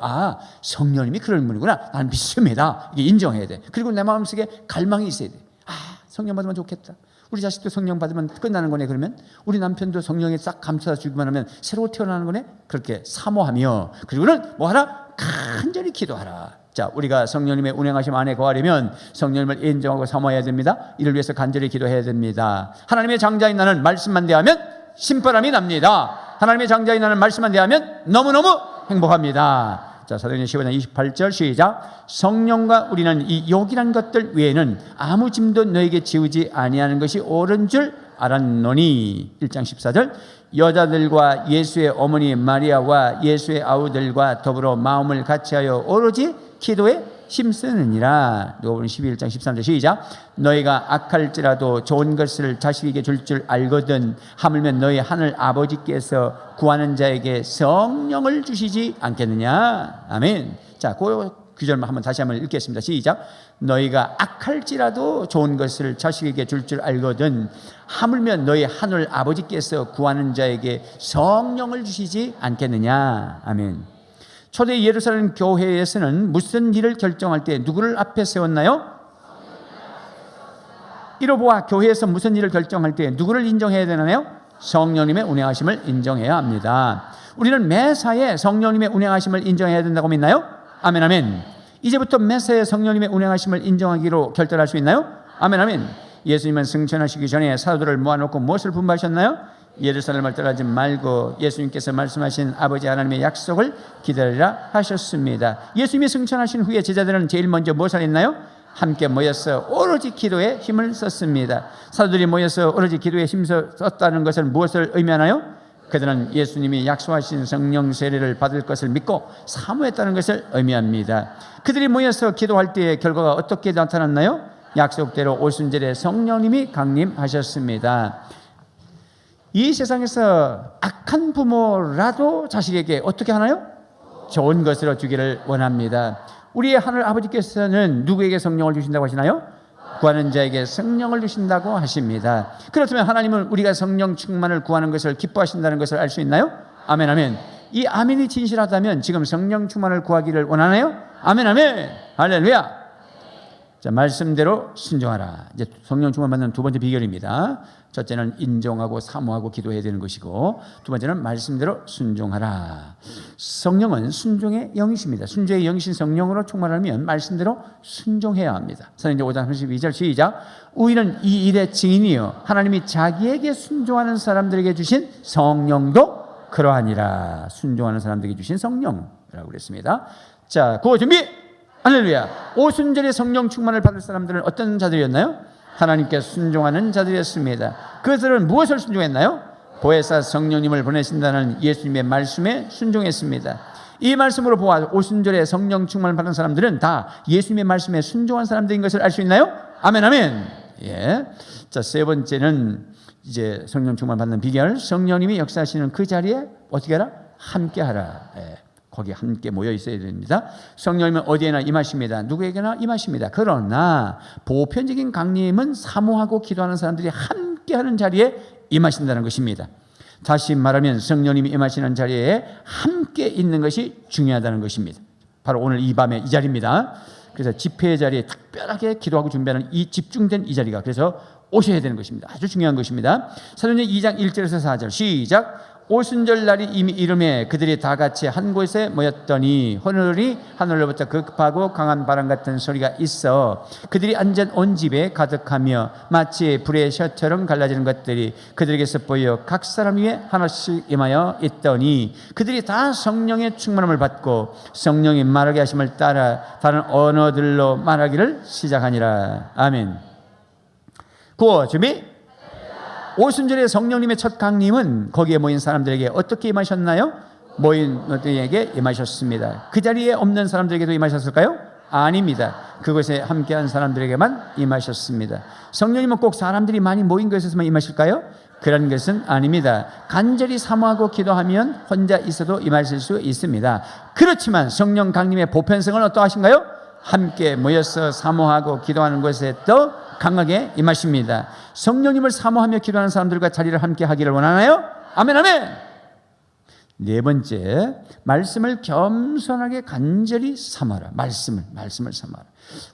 성령님이 그런 분이구나, 나는 믿습니다, 이게 인정해야 돼. 그리고 내 마음속에 갈망이 있어야 돼. 성령 받으면 좋겠다. 우리 자식도 성령 받으면 끝나는 거네. 그러면 우리 남편도 성령에 싹 감싸 주기만 하면 새로 태어나는 거네. 그렇게 사모하며, 그리고는 뭐하라? 간절히 기도하라. 자, 우리가 성령님의 운행하심 안에 거하려면 성령님을 인정하고 사모해야 됩니다. 이를 위해서 간절히 기도해야 됩니다. 하나님의 장자인 나는 말씀만 대하면 신바람이 납니다. 하나님의 장자인 나는 말씀만 대하면 너무너무 행복합니다. 자, 사도행전 15장 28절 시작. 성령과 우리는 이 욕이란 것들 외에는 아무 짐도 너에게 지우지 아니하는 것이 옳은 줄 알았노니. 1장 14절. 여자들과 예수의 어머니 마리아와 예수의 아우들과 더불어 마음을 같이하여 오로지 기도에 힘쓰느니라. 누가복음 11장 13절 시작. 너희가 악할지라도 좋은 것을 자식에게 줄 줄 알거든 하물며 너희 하늘 아버지께서 구하는 자에게 성령을 주시지 않겠느냐. 아멘. 자, 그 구절만 한번 다시 한번 읽겠습니다. 시작. 너희가 악할지라도 좋은 것을 자식에게 줄 줄 알거든 하물며 너희 하늘 아버지께서 구하는 자에게 성령을 주시지 않겠느냐. 아멘. 초대 예루살렘 교회에서는 무슨 일을 결정할 때 누구를 앞에 세웠나요? 이로 보아 교회에서 무슨 일을 결정할 때 누구를 인정해야 되나요? 성령님의 운행하심을 인정해야 합니다. 우리는 매사에 성령님의 운행하심을 인정해야 된다고 믿나요? 아멘, 아멘. 이제부터 매사에 성령님의 운행하심을 인정하기로 결단할 수 있나요? 아멘, 아멘. 예수님은 승천하시기 전에 사도들을 모아놓고 무엇을 분부하셨나요? 예루살렘을 떠나지 말고 예수님께서 말씀하신 아버지 하나님의 약속을 기다리라 하셨습니다. 예수님이 승천하신 후에 제자들은 제일 먼저 무엇을 했나요? 함께 모여서 오로지 기도에 힘을 썼습니다. 사도들이 모여서 오로지 기도에 힘을 썼다는 것은 무엇을 의미하나요? 그들은 예수님이 약속하신 성령 세례를 받을 것을 믿고 사모했다는 것을 의미합니다. 그들이 모여서 기도할 때의 결과가 어떻게 나타났나요? 약속대로 오순절에 성령님이 강림하셨습니다. 이 세상에서 악한 부모라도 자식에게 어떻게 하나요? 좋은 것으로 주기를 원합니다. 우리의 하늘 아버지께서는 누구에게 성령을 주신다고 하시나요? 구하는 자에게 성령을 주신다고 하십니다. 그렇다면 하나님은 우리가 성령 충만을 구하는 것을 기뻐하신다는 것을 알 수 있나요? 아멘, 아멘. 이 아멘이 진실하다면 지금 성령 충만을 구하기를 원하나요? 아멘, 아멘. 할렐루야. 자, 말씀대로 순종하라. 이제 성령 충만 받는 두 번째 비결입니다. 첫째는 인정하고 사모하고 기도해야 되는 것이고, 두 번째는 말씀대로 순종하라. 성령은 순종의 영이십니다. 순종의 영이신 성령으로 충만하면 말씀대로 순종해야 합니다. 사도행전 5장 32절 시작. 우리는 이 일의 증인이요 하나님이 자기에게 순종하는 사람들에게 주신 성령도 그러하니라. 순종하는 사람들에게 주신 성령이라고 그랬습니다. 자, 구호 준비. 할렐루야. 오순절에 성령 충만을 받을 사람들은 어떤 자들이었나요? 하나님께 순종하는 자들이었습니다. 그들은 무엇을 순종했나요? 보혜사 성령님을 보내신다는 예수님의 말씀에 순종했습니다. 이 말씀으로 보아 오순절에 성령 충만을 받은 사람들은 다 예수님의 말씀에 순종한 사람들인 것을 알 수 있나요? 아멘, 아멘. 예. 자, 세 번째는 이제 성령 충만 받는 비결. 성령님이 역사하시는 그 자리에 어떻게 하라? 함께 하라. 예. 거기 함께 모여 있어야 됩니다. 성령님은 어디에나 임하십니다. 누구에게나 임하십니다. 그러나 보편적인 강림은 사모하고 기도하는 사람들이 함께 함께하는 자리에 임하신다는 것입니다. 다시 말하면 성령님이 임하시는 자리에 함께 있는 것이 중요하다는 것입니다. 바로 오늘 이 밤에 이 자리입니다. 그래서 집회의 자리에 특별하게 기도하고 준비하는 이 집중된 이 자리가 그래서 오셔야 되는 것입니다. 아주 중요한 것입니다. 사도행전 2장 1절에서 4절 시작. 오순절 날이 이미 이름에 그들이 다 같이 한 곳에 모였더니 하늘로부터 급하고 강한 바람 같은 소리가 있어 그들이 앉은 온 집에 가득하며 마치 불의 셔처럼 갈라지는 것들이 그들에게서 보여 각 사람 위에 하나씩 임하여 있더니 그들이 다 성령의 충만함을 받고 성령이 말하게 하심을 따라 다른 언어들로 말하기를 시작하니라. 아멘. 구호 준비. 오순절에 성령님의 첫 강림은 거기에 모인 사람들에게 어떻게 임하셨나요? 모인 분들에게 임하셨습니다. 그 자리에 없는 사람들에게도 임하셨을까요? 아닙니다. 그곳에 함께한 사람들에게만 임하셨습니다. 성령님은 꼭 사람들이 많이 모인 곳에서만 임하실까요? 그런 것은 아닙니다. 간절히 사모하고 기도하면 혼자 있어도 임하실 수 있습니다. 그렇지만 성령 강림의 보편성은 어떠하신가요? 함께 모여서 사모하고 기도하는 곳에 더 강하게 임하십니다. 성령님을 사모하며 기도하는 사람들과 자리를 함께 하기를 원하나요? 아멘 아멘. 네 번째, 말씀을 겸손하게 간절히 사모하라. 말씀을 사모하라.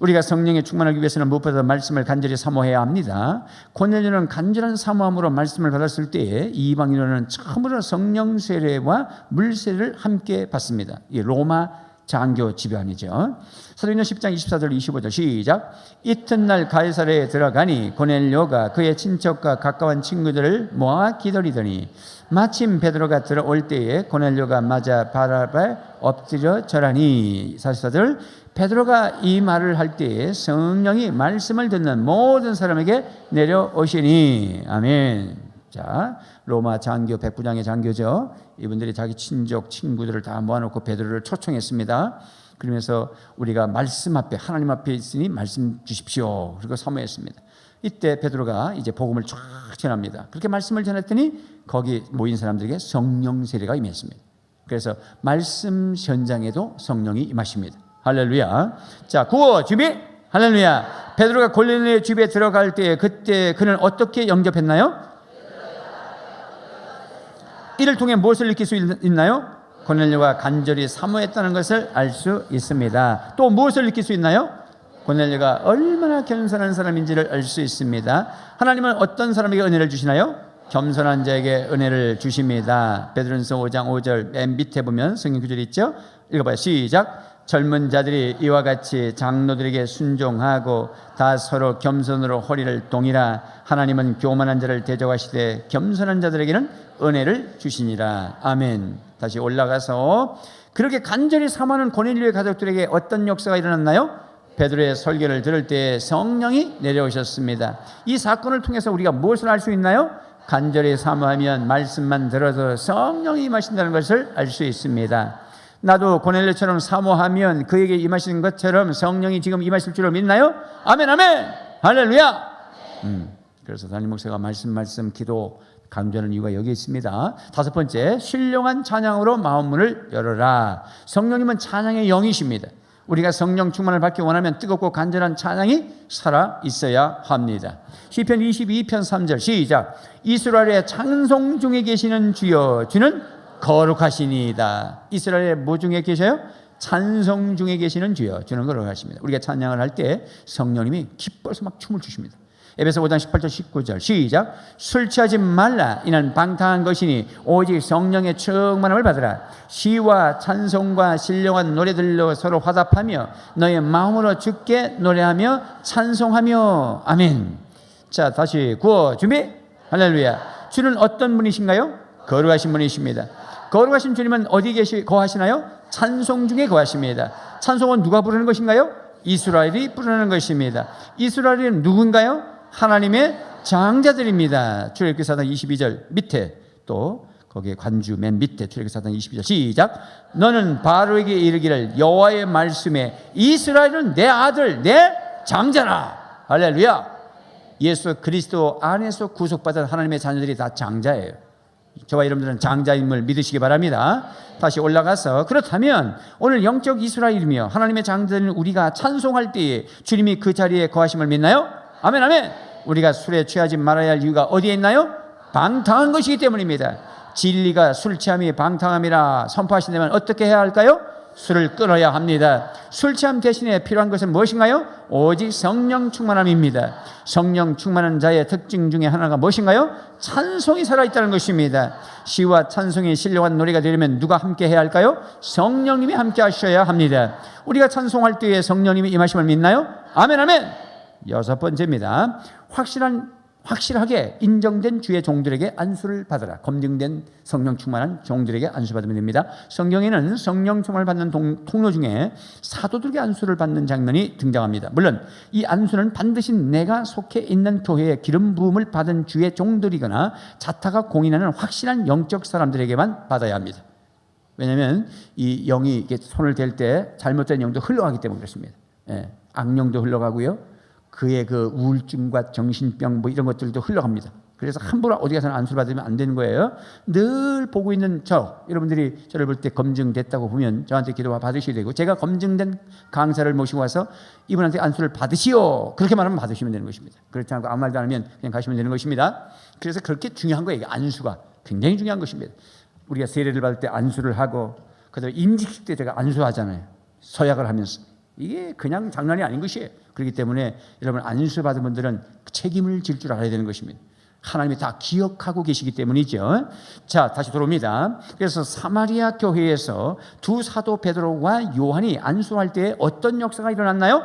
우리가 성령에 충만하기 위해서는 무엇보다 말씀을 간절히 사모해야 합니다. 고넬료는 간절한 사모함으로 말씀을 받았을 때에 이방인으로는 처음으로 성령 세례와 물 세례를 함께 받습니다. 이 로마 장교 지배관이죠. 사도행전 10장 24절 25절 시작. 이튿날 가이사랴에 들어가니 고넬료가 그의 친척과 가까운 친구들을 모아 기다리더니 마침 베드로가 들어올 때에 고넬료가 맞아 발 앞에 엎드려 절하니. 44절. 베드로가 이 말을 할 때에 성령이 말씀을 듣는 모든 사람에게 내려오시니. 아멘. 자, 로마 장교, 백부장의 장교죠. 이분들이 자기 친족, 친구들을 다 모아놓고 베드로를 초청했습니다. 그러면서 우리가 말씀 앞에, 하나님 앞에 있으니 말씀 주십시오. 그리고 사모했습니다. 이때 베드로가 이제 복음을 쫙 전합니다. 그렇게 말씀을 전했더니 거기 모인 사람들에게 성령 세례가 임했습니다. 그래서 말씀 현장에도 성령이 임하십니다. 할렐루야. 자, 구호 준비. 할렐루야. 베드로가 고넬료의 집에 들어갈 때 그때 그는 어떻게 영접했나요? 이를 통해 무엇을 느낄 수 있나요? 고넬료가 간절히 사모했다는 것을 알 수 있습니다. 또 무엇을 느낄 수 있나요? 고넬료가 얼마나 겸손한 사람인지를 알 수 있습니다. 하나님은 어떤 사람에게 은혜를 주시나요? 겸손한 자에게 은혜를 주십니다. 베드로전서 5장 5절 맨 밑에 보면 성경 구절이 있죠? 읽어봐요. 시작. 젊은 자들이 이와 같이 장로들에게 순종하고 다 서로 겸손으로 허리를 동이라. 하나님은 교만한 자를 대적하시되 겸손한 자들에게는 은혜를 주시니라. 아멘. 다시 올라가서 그렇게 간절히 사모하는 고넬료의 가족들에게 어떤 역사가 일어났나요? 베드로의 설교를 들을 때 성령이 내려오셨습니다. 이 사건을 통해서 우리가 무엇을 알 수 있나요? 간절히 사모하면 말씀만 들어도 성령이 임하신다는 것을 알 수 있습니다. 나도 고넬료처럼 사모하면 그에게 임하시는 것처럼 성령이 지금 임하실 줄을 믿나요? 아멘 아멘. 할렐루야. 그래서 담임 목사가 말씀 기도 강조하는 이유가 여기 있습니다. 다섯 번째, 신령한 찬양으로 마음문을 열어라. 성령님은 찬양의 영이십니다. 우리가 성령 충만을 받기 원하면 뜨겁고 간절한 찬양이 살아 있어야 합니다. 시편 22편 3절 시작. 이스라엘의 찬송 중에 계시는 주여 주는 거룩하시니이다. 이스라엘의 뭐 중에 계셔요? 찬송 중에 계시는 주여 주는 거룩하십니다. 우리가 찬양을 할 때 성령님이 기뻐서 막 춤을 추십니다. 에베소 5장 18절 19절 시작. 술 취하지 말라. 이는 방탕한 것이니 오직 성령의 충만함을 받으라. 시와 찬송과 신령한 노래들로 서로 화답하며 너의 마음으로 주께 노래하며 찬송하며. 아멘. 자, 다시 구호 준비. 할렐루야. 주는 어떤 분이신가요? 거룩하신 분이십니다. 거룩하신 주님은 어디 거하시나요? 찬송 중에 거하십니다. 찬송은 누가 부르는 것인가요? 이스라엘이 부르는 것입니다. 이스라엘은 누군가요? 하나님의 장자들입니다. 출애굽기 4장 22절 밑에 또 거기에 관주 맨 밑에 출애굽기 4장 22절 시작. 너는 바로에게 이르기를 여호와의 말씀에 이스라엘은 내 아들 내 장자라. 할렐루야. 예수 그리스도 안에서 구속받은 하나님의 자녀들이 다 장자예요. 저와 여러분들은 장자임을 믿으시기 바랍니다. 다시 올라가서 그렇다면 오늘 영적 이스라엘이며 하나님의 장자인 우리가 찬송할 때에 주님이 그 자리에 거하심을 믿나요? 아멘 아멘. 우리가 술에 취하지 말아야 할 이유가 어디에 있나요? 방탕한 것이기 때문입니다. 진리가 술 취함이 방탕함이라 선포하신다면 어떻게 해야 할까요? 술을 끊어야 합니다. 술 취함 대신에 필요한 것은 무엇인가요? 오직 성령 충만함입니다. 성령 충만한 자의 특징 중에 하나가 무엇인가요? 찬송이 살아있다는 것입니다. 시와 찬송이 신령한 노래가 되려면 누가 함께 해야 할까요? 성령님이 함께 하셔야 합니다. 우리가 찬송할 때에 성령님이 임하심을 믿나요? 아멘, 아멘. 여섯 번째입니다. 확실하게 인정된 주의 종들에게 안수를 받으라. 검증된 성령 충만한 종들에게 안수받으면 됩니다. 성경에는 성령 충만을 받는 통로 중에 사도들에게 안수를 받는 장면이 등장합니다. 물론 이 안수는 반드시 내가 속해 있는 교회에 기름 부음을 받은 주의 종들이거나 자타가 공인하는 확실한 영적 사람들에게만 받아야 합니다. 왜냐하면 이 영이 이렇게 손을 댈 때 잘못된 영도 흘러가기 때문에 그렇습니다. 악령도 흘러가고요. 그의 그 우울증과 정신병 뭐 이런 것들도 흘러갑니다. 그래서 함부로 어디 가서는 안수를 받으면 안 되는 거예요. 늘 보고 있는 여러분들이 저를 볼 때 검증됐다고 보면 저한테 기도 받으셔야 되고, 제가 검증된 강사를 모시고 와서 이분한테 안수를 받으시오, 그렇게 말하면 받으시면 되는 것입니다. 그렇지 않고 아무 말도 안 하면 그냥 가시면 되는 것입니다. 그래서 그렇게 중요한 거예요. 안수가 굉장히 중요한 것입니다. 우리가 세례를 받을 때 안수를 하고, 그다음에 임직식 때 제가 안수하잖아요. 서약을 하면서. 이게 그냥 장난이 아닌 것이에요. 그렇기 때문에 여러분 안수 받은 분들은 책임을 질 줄 알아야 되는 것입니다. 하나님이 다 기억하고 계시기 때문이죠. 자, 다시 돌아옵니다. 그래서 사마리아 교회에서 두 사도 베드로와 요한이 안수할 때 어떤 역사가 일어났나요?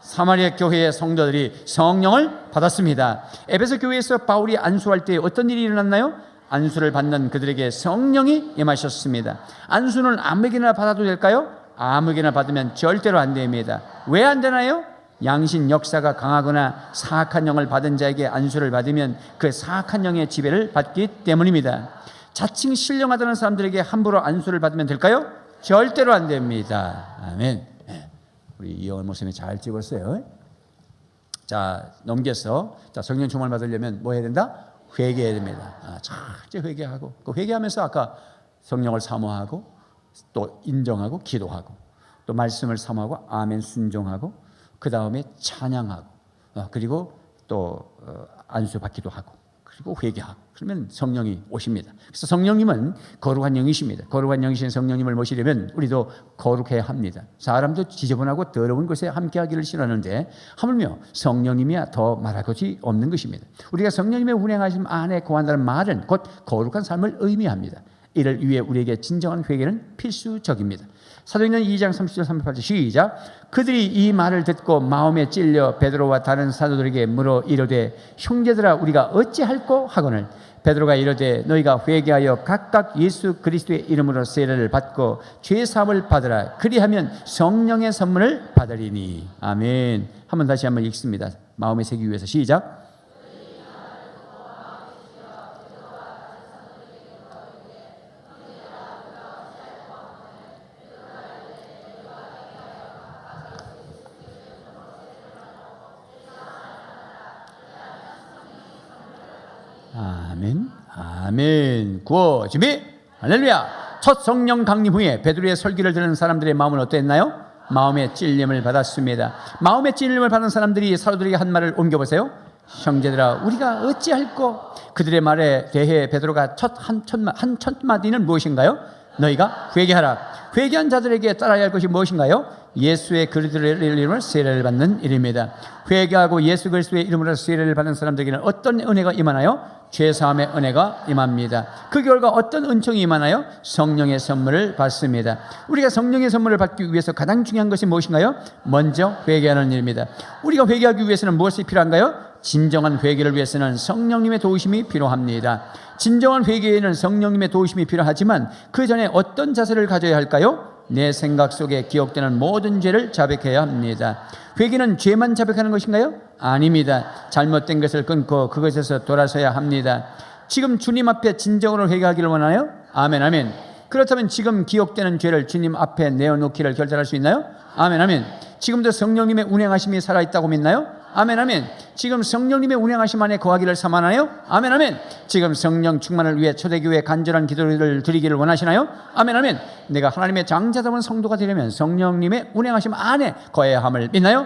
사마리아 교회의 성도들이 성령을 받았습니다. 에베소 교회에서 바울이 안수할 때 어떤 일이 일어났나요? 안수를 받는 그들에게 성령이 임하셨습니다. 안수는 아무에게나 받아도 될까요? 아무에게나 받으면 절대로 안 됩니다. 왜 안 되나요? 양신 역사가 강하거나 사악한 영을 받은 자에게 안수를 받으면 그 사악한 영의 지배를 받기 때문입니다. 자칭 신령하다는 사람들에게 함부로 안수를 받으면 될까요? 절대로 안 됩니다. 아멘. 우리 이영원 목사님이 잘 찍었어요. 자, 넘겨서 성령 충만을 받으려면 뭐 해야 된다? 회개해야 됩니다. 철저히 회개하고, 그 회개하면서 아까 성령을 사모하고 또 인정하고 기도하고 또 말씀을 사모하고 아멘 순종하고 그 다음에 찬양하고 그리고 또 안수 받기도 하고 그리고 회개하고, 그러면 성령이 오십니다. 그래서 성령님은 거룩한 영이십니다. 거룩한 영이신 성령님을 모시려면 우리도 거룩해야 합니다. 사람도 지저분하고 더러운 곳에 함께하기를 싫어하는데 하물며 성령님이야 더 말할 것이 없는 것입니다. 우리가 성령님의 운행하심 안에 거한다는 말은 곧 거룩한 삶을 의미합니다. 이를 위해 우리에게 진정한 회개는 필수적입니다. 사도행전 2장 30절 38절 시작. 그들이 이 말을 듣고 마음에 찔려 베드로와 다른 사도들에게 물어 이르되 형제들아 우리가 어찌할꼬 하거늘 베드로가 이르되 너희가 회개하여 각각 예수 그리스도의 이름으로 세례를 받고 죄 사함을 받으라. 그리하면 성령의 선물을 받으리니. 아멘. 한번 다시 한번 읽습니다. 마음에 새기기 위해서 시작. 아멘, 아멘. 구호 준비, 할렐루야. 첫 성령 강림 후에 베드로의 설교를 들은 사람들의 마음은 어땠나요? 마음의 찔림을 받았습니다. 마음의 찔림을 받은 사람들이 사도들에게 한 말을 옮겨보세요. 형제들아 우리가 어찌할꼬. 그들의 말에 대해 베드로가 첫 마디는 무엇인가요? 너희가 회개하라. 회개한 자들에게 따라야 할 것이 무엇인가요? 예수의 그리스도의 이름으로 세례를 받는 일입니다. 회개하고 예수 그리스도의 이름으로 세례를 받는 사람들에게는 어떤 은혜가 임하나요? 죄사함의 은혜가 임합니다. 그 결과 어떤 은총이 임하나요? 성령의 선물을 받습니다. 우리가 성령의 선물을 받기 위해서 가장 중요한 것이 무엇인가요? 먼저 회개하는 일입니다. 우리가 회개하기 위해서는 무엇이 필요한가요? 진정한 회개를 위해서는 성령님의 도우심이 필요합니다. 진정한 회개에는 성령님의 도우심이 필요하지만 그 전에 어떤 자세를 가져야 할까요? 내 생각 속에 기억되는 모든 죄를 자백해야 합니다. 회개는 죄만 자백하는 것인가요? 아닙니다. 잘못된 것을 끊고 그것에서 돌아서야 합니다. 지금 주님 앞에 진정으로 회개하기를 원하나요? 아멘, 아멘. 그렇다면 지금 기억되는 죄를 주님 앞에 내어놓기를 결단할 수 있나요? 아멘, 아멘. 지금도 성령님의 운행하심이 살아있다고 믿나요? 아멘, 아멘. 지금 성령님의 운행하심 안에 거하기를 사모하나요? 아멘, 아멘. 지금 성령 충만을 위해 초대교회 간절한 기도를 드리기를 원하시나요? 아멘, 아멘. 내가 하나님의 장자다운 성도가 되려면 성령님의 운행하심 안에 거해야 함을 믿나요?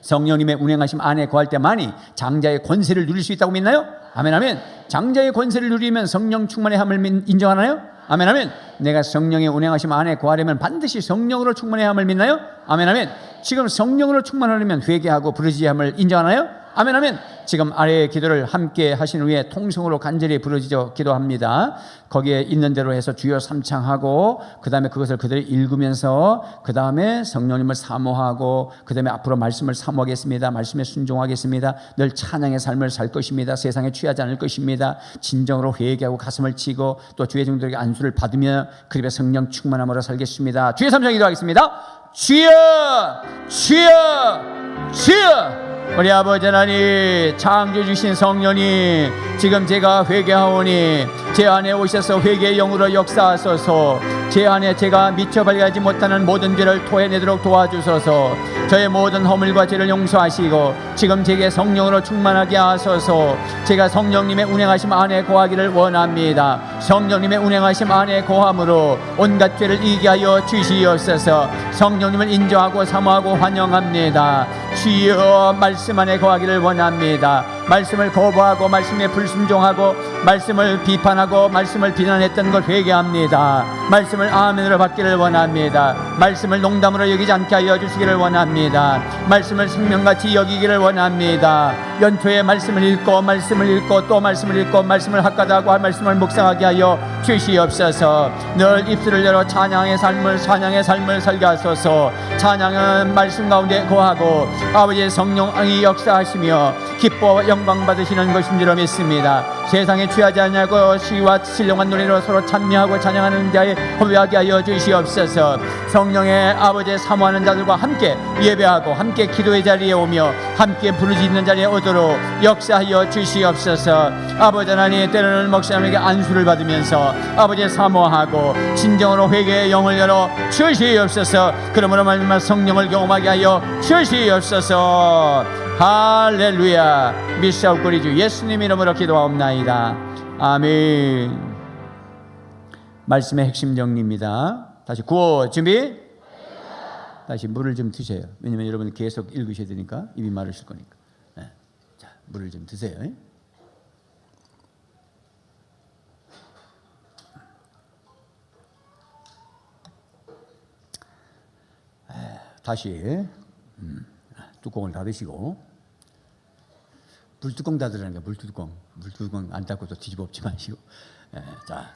성령님의 운행하심 안에 거할 때만이 장자의 권세를 누릴 수 있다고 믿나요? 아멘 아멘. 장자의 권세를 누리면 성령 충만의 함을 인정하나요? 아멘 아멘. 내가 성령의 운행하심 안에 거하려면 반드시 성령으로 충만의 함을 믿나요? 아멘 아멘. 지금 성령으로 충만하려면 회개하고 부르짖음을 인정하나요? 아멘 아멘. 지금 아래의 기도를 함께 하신 후에 통성으로 간절히 부르짖어 기도합니다. 거기에 있는 대로 해서 주여 삼창하고 그 다음에 그것을 그대로 읽으면서 그 다음에 성령님을 사모하고 그 다음에 앞으로 말씀을 사모하겠습니다. 말씀에 순종하겠습니다. 늘 찬양의 삶을 살 것입니다. 세상에 취하지 않을 것입니다. 진정으로 회개하고 가슴을 치고 또 주의 종들에게 안수를 받으며 그 입에 성령 충만함으로 살겠습니다. 주의 삼창 기도하겠습니다. 주여 주여 주여. 우리 아버지 하나님, 창조 주신 성령님, 지금 제가 회개하오니 제 안에 오셔서 회개의 영으로 역사하소서. 제 안에 제가 미처 발견하지 못하는 모든 죄를 토해내도록 도와주소서. 저의 모든 허물과 죄를 용서하시고 지금 제게 성령으로 충만하게 하소서. 제가 성령님의 운행하심 안에 거하기를 원합니다. 성령님의 운행하심 안에 거함으로 온갖 죄를 이기게 하여 주시옵소서. 성령님을 인정하고 사모하고 환영합니다. 주여, 말씀 안에 거하기를 원합니다. 말씀을 거부하고 말씀에 불순종하고 말씀을 비판하고 말씀을 비난했던 걸 회개합니다. 말씀을 아멘으로 받기를 원합니다. 말씀을 농담으로 여기지 않게 하여 주시기를 원합니다. 말씀을 생명같이 여기기를 원합니다. 연초에 말씀을 읽고 또 말씀을 읽고 말씀을 학가다하고 말씀을 묵상하게 하여 주시옵소서. 늘 입술을 열어 찬양의 삶을 살게 하소서. 찬양은 말씀 가운데 거하고 아버지의 성령이 역사하시며 기뻐 영광 받으시는 것인 줄 믿습니다. 세상에 취하지 않냐고 시와 신령한 노래로 서로 찬미하고 찬양하는 자에 허비하게 하여 주시옵소서. 성령의 아버지의 사모하는 자들과 함께 예배하고 함께 기도의 자리에 오며 함께 부르짖는 자리에 오도록 역사하여 주시옵소서. 아버지 하나님, 때로는 목사님에게 안수를 받으면서 아버지의 사모하고 진정으로 회개의 영을 열어 주시옵소서. 그러므로 말미암아 성령을 경험하게 하여 주시옵소서. 할렐루야. 미사옵고리 주 예수님 이름으로 기도하옵나이다. 아멘. 말씀의 핵심 정리입니다. 다시 구호 준비. 다시 물을 좀 드세요. 왜냐면 여러분 계속 읽으셔야 되니까 입이 마르실 거니까. 네. 자, 물을 좀 드세요. 다시 뚜껑을 닫으시고, 물뚜껑 닫으라는 거야. 물뚜껑 안 닫고 또 뒤집어 엎지 마시고. 자,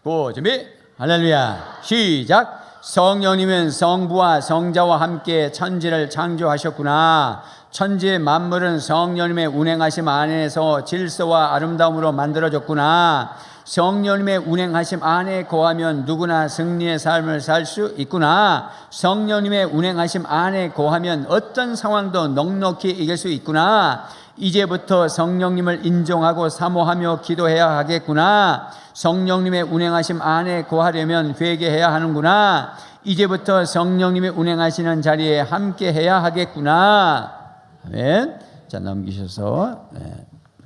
고 준비. 할렐루야. 시작. 성령님은 성부와 성자와 함께 천지를 창조하셨구나. 천지 만물은 성령님의 운행하심 안에서 질서와 아름다움으로 만들어졌구나. 성령님의 운행하심 안에 거하면 누구나 승리의 삶을 살 수 있구나. 성령님의 운행하심 안에 거하면 어떤 상황도 넉넉히 이길 수 있구나. 이제부터 성령님을 인정하고 사모하며 기도해야 하겠구나. 성령님의 운행하심 안에 거하려면 회개해야 하는구나. 이제부터 성령님이 운행하시는 자리에 함께 해야 하겠구나. 아멘. 자, 넘기셔서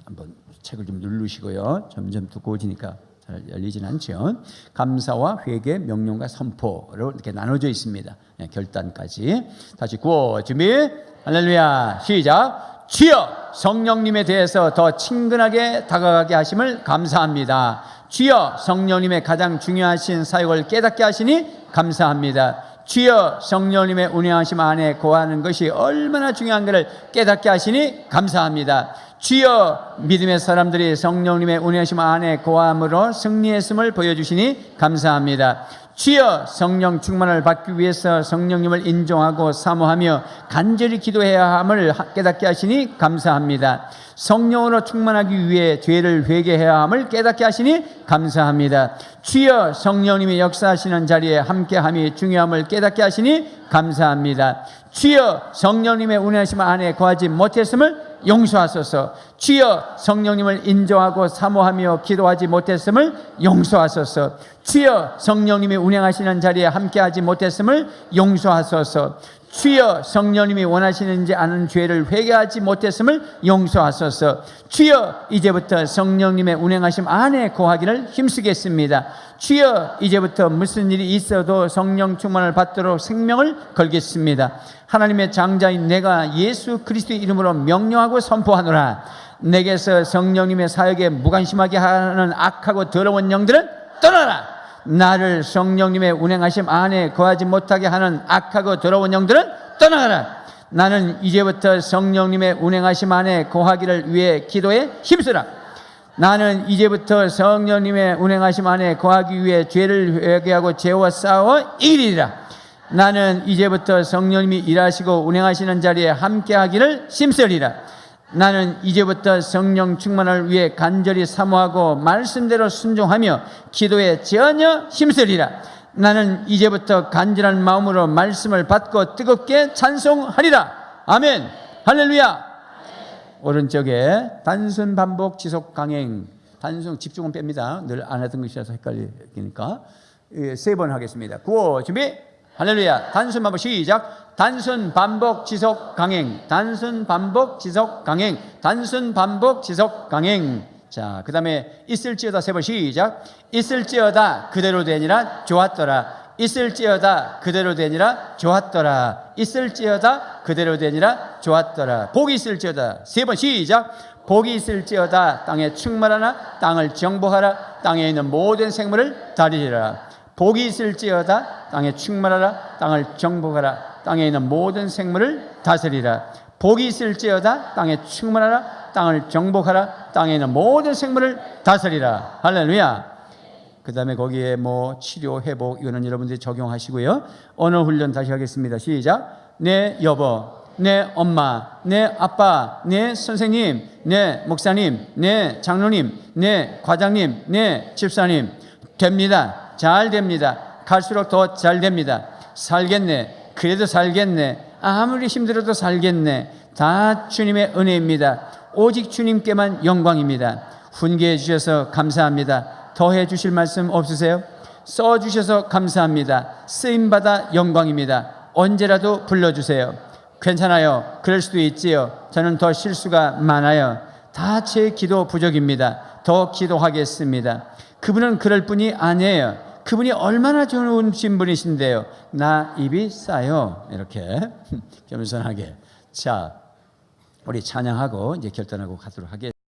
한번 책을 좀 누르시고요. 점점 두꺼워지니까 잘 열리진 않죠. 감사와 회개, 명령과 선포로 이렇게 나눠져 있습니다. 결단까지. 다시 구호 준비. 할렐루야. 시작. 주여, 성령님에 대해서 더 친근하게 다가가게 하심을 감사합니다. 주여, 성령님의 가장 중요하신 사역을 깨닫게 하시니 감사합니다. 주여, 성령님의 운행하심 안에 거하는 것이 얼마나 중요한가를 깨닫게 하시니 감사합니다. 주여, 믿음의 사람들이 성령님의 운행하심 안에 거함으로 승리했음을 보여주시니 감사합니다. 주여, 성령 충만을 받기 위해서 성령님을 인정하고 사모하며 간절히 기도해야 함을 깨닫게 하시니 감사합니다. 성령으로 충만하기 위해 죄를 회개해야 함을 깨닫게 하시니 감사합니다. 주여, 성령님이 역사하시는 자리에 함께함이 중요함을 깨닫게 하시니 감사합니다. 주여, 성령님의 운행하심 안에 거하지 못했음을 용서하소서. 주여, 성령님을 인정하고 사모하며 기도하지 못했음을 용서하소서. 주여, 성령님이 운행하시는 자리에 함께하지 못했음을 용서하소서. 주여 성령님이 원하시는지 아는 죄를 회개하지 못했음을 용서하소서. 주여 이제부터 성령님의 운행하심 안에 거하기를 힘쓰겠습니다. 주여 이제부터 무슨 일이 있어도 성령 충만을 받도록 생명을 걸겠습니다. 하나님의 장자인 내가 예수 그리스도의 이름으로 명령하고 선포하노라. 내게서 성령님의 사역에 무관심하게 하는 악하고 더러운 영들은 떠나라. 나를 성령님의 운행하심 안에 거하지 못하게 하는 악하고 더러운 영들은 떠나가라. 나는 이제부터 성령님의 운행하심 안에 거하기를 위해 기도에 힘쓰라. 나는 이제부터 성령님의 운행하심 안에 거하기 위해 죄를 회개하고 죄와 싸워 이기리라. 나는 이제부터 성령님이 일하시고 운행하시는 자리에 함께하기를 힘쓰리라. 나는 이제부터 성령 충만을 위해 간절히 사모하고 말씀대로 순종하며 기도에 전혀 힘쓰리라. 나는 이제부터 간절한 마음으로 말씀을 받고 뜨겁게 찬송하리라. 아멘. 할렐루야. 오른쪽에 단순 반복 지속 강행. 단순 집중은 뺍니다. 늘 안 하던 것이라서 헷갈리니까. 3번 하겠습니다. 구호 준비. 할렐루야. 단순 반복 시작. 단순 반복 지속 강행. 단순 반복 지속 강행. 단순 반복 지속 강행. 자, 그 다음에 있을지어다 3번 시작. 있을지어다 그대로 되니라 좋았더라. 있을지어다 그대로 되니라 좋았더라. 있을지어다 그대로 되니라 좋았더라. 복이 있을지어다 3번 시작. 복이 있을지어다 땅에 충만하나 땅을 정복하라. 땅에 있는 모든 생물을 다리리라. 복이 있을지어다 땅에 충만하라. 땅을 정복하라. 땅에 있는 모든 생물을 다스리라. 복이 있을지어다 땅에 충만하라. 땅을 정복하라. 땅에 있는 모든 생물을 다스리라. 할렐루야. 그 다음에 거기에 뭐 치료, 회복 이거는 여러분들이 적용하시고요. 언어 훈련 다시 하겠습니다. 시작. 내 여보, 내 엄마, 내 아빠, 내 선생님, 내 목사님, 내 장로님, 내 과장님, 내 집사님. 됩니다. 잘 됩니다. 갈수록 더 잘 됩니다. 살겠네. 그래도 살겠네. 아무리 힘들어도 살겠네. 다 주님의 은혜입니다. 오직 주님께만 영광입니다. 훈계해 주셔서 감사합니다. 더해 주실 말씀 없으세요? 써 주셔서 감사합니다. 쓰임받아 영광입니다. 언제라도 불러주세요. 괜찮아요. 그럴 수도 있지요. 저는 더 실수가 많아요. 다 제 기도 부족입니다. 더 기도하겠습니다. 그분은 그럴 뿐이 아니에요. 그분이 얼마나 좋으신 분이신데요. 나 입이 싸요. 이렇게 겸손하게. 자, 우리 찬양하고 이제 결단하고 가도록 하겠습니다.